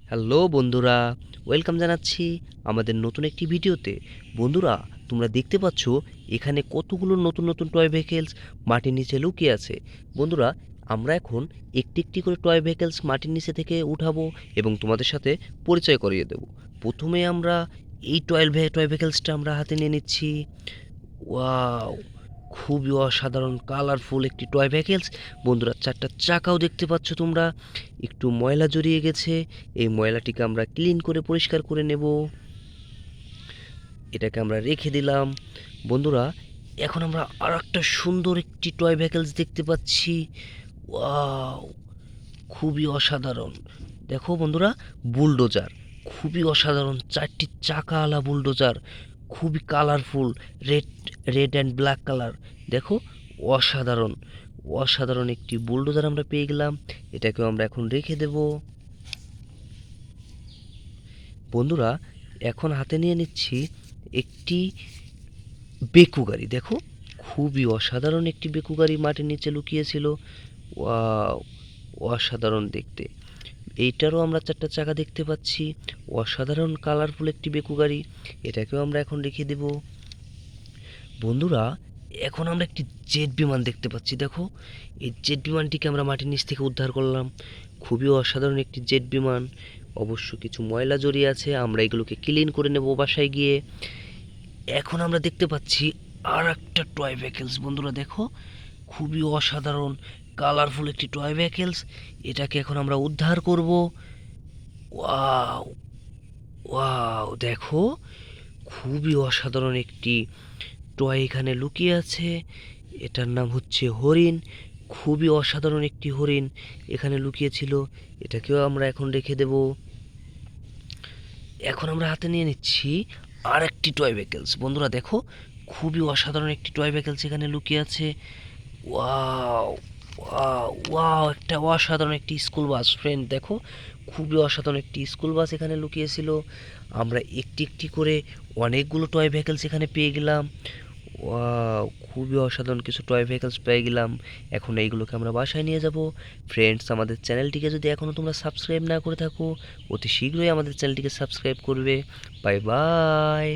Hello বন্ধুরা, welcome জানাচ্ছি আমাদের নতুন একটি ভিডিওতে। বন্ধুরা, তোমরা দেখতে পাচ্ছ এখানে কতগুলো নতুন নতুন টয় ভেহিকেলস মাটির নিচে লুকিয়ে আছে। বন্ধুরা, আমরা এখন একটি একটি করে টয় ভেহিকেলস মাটির নিচে থেকে উঠাবো এবং তোমাদের সাথে পরিচয় করিয়ে দেব। প্রথমে আমরা এই টয় ভেহিকেলসটা আমরা হাতে নিয়ে নিচ্ছি। ওয়াও, খুবই অসাধারণ কালারফুল একটি টয় ভেহিকেলস। বন্ধুরা, চারটা চাকাও দেখতে পাচ্ছ তোমরা। একটু ময়লা জড়িয়ে গেছে, এই ময়লাটিকে আমরা ক্লিন করে পরিষ্কার করে নেব। এটাকে আমরা রেখে দিলাম। বন্ধুরা, এখন আমরা আর একটা সুন্দর একটি টয় ভেহিকেলস দেখতে পাচ্ছি। ওয়াও, খুবই অসাধারণ। দেখো বন্ধুরা, বুলডোজার, খুবই অসাধারণ চারটি চাকাওয়ালা বুলডোজার, খুবই colourful, red red and black colour. দেখো, অসাধারণ অসাধারণ একটি বুলডোজার আমরা পেয়ে গেলাম। এটাকেও আমরা এখন রেখে দেব। বন্ধুরা, এখন হাতে নিয়ে নিচ্ছি একটি বেকু গাড়ি। দেখো, খুবই অসাধারণ একটি বেকু গাড়ি মাটির নিচে লুকিয়েছিল। ওয়াও, অসাধারণ দেখতে। এইটারও আমরা চারটা চাকা দেখতে পাচ্ছি। অসাধারণ কালারফুল একটি বেকু গাড়ি, এটাকেও আমরা এখন রেখে দেব। বন্ধুরা, এখন আমরা একটি জেট বিমান দেখতে পাচ্ছি। দেখো, এই জেট বিমানটিকে আমরা মাটির নিচ থেকে উদ্ধার করলাম। খুবই অসাধারণ একটি জেট বিমান। অবশ্য কিছু ময়লা জড়িয়ে আছে, আমরা এগুলোকে ক্লিন করে নেব বাসায় গিয়ে। এখন আমরা দেখতে পাচ্ছি আর একটা টয় ভেহিকেলস। বন্ধুরা দেখো, খুবই অসাধারণ কালারফুল একটি টয় ভেহিকেলস। এটাকে এখন আমরা উদ্ধার করব। ওয়াও ওয়াও, দেখো, খুবই অসাধারণ একটি টয় এখানে লুকিয়ে আছে। এটার নাম হচ্ছে হরিণ। খুবই অসাধারণ একটি হরিণ এখানে লুকিয়েছিল। এটাকেও আমরা এখন রেখে দেব। এখন আমরা হাতে নিয়ে নিচ্ছি আর একটি টয় ভেহিকেলস। বন্ধুরা দেখো, খুবই অসাধারণ একটি টয় ভেহিকেলস এখানে লুকিয়ে আছে। ওয়াও ওয়াও ওয়াও, একটা অসাধারণ একটি স্কুল বাস। ফ্রেন্ড দেখো, খুবই অসাধারণ একটি স্কুল বাস এখানে লুকিয়েছিল। আমরা একটি একটি করে অনেকগুলো টয় ভেহিকেলস এখানে পেয়ে গেলাম। ওয়াও, খুবই অসাধারণ কিছু টয় ভেহিকেলস পেয়ে গেলাম। এখন এইগুলোকে আমরা বাসায় নিয়ে যাব। ফ্রেন্ডস, আমাদের চ্যানেলটিকে যদি এখনও তোমরা সাবস্ক্রাইব না করে থাকো, অতি শীঘ্রই আমাদের চ্যানেলটিকে সাবস্ক্রাইব করবে। Bye bye.